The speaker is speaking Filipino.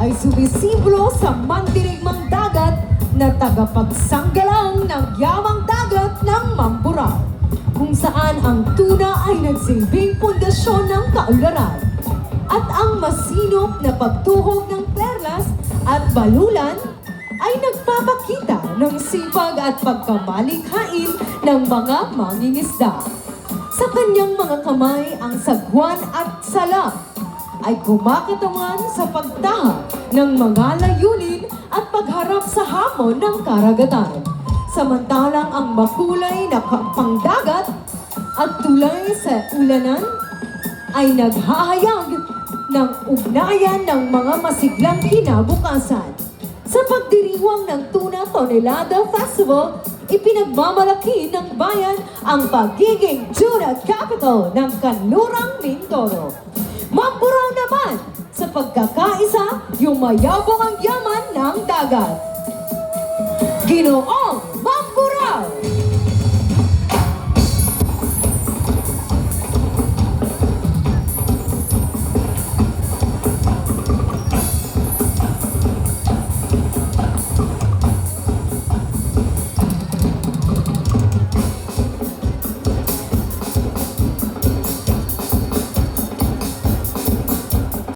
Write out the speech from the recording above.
ay sumisimbolo sa mandirigmang dagat na tagapagsanggalang ng yamang dagat ng Mamburao, kung saan ang tuna ay nagsilbing pundasyon ng kaunlaran at ang masinop na pagtuhog ng perlas at balulan ay nagpapakita ng sipag at pagkamalikhain ng mga mangingisda. Sa kanyang mga kamay, ang sagwan at salap ay kumakatawan sa pagtaha ng mga layunin at pagharap sa hamon ng karagatan. Samantalang ang makulay na pangdagat at tulay sa ulanan ay naghahayag ng ugnayan ng mga masiglang kinabukasan. Sa pagdiriwang ng Tuna Tonelada Festival, ipinagmamalaki ng bayan ang pagiging tuna capital ng Kanlurang Mindoro. Mamburao naman sa pagkakaisa, yumayabong ang yaman ng dagat. Ginoong Mamburao!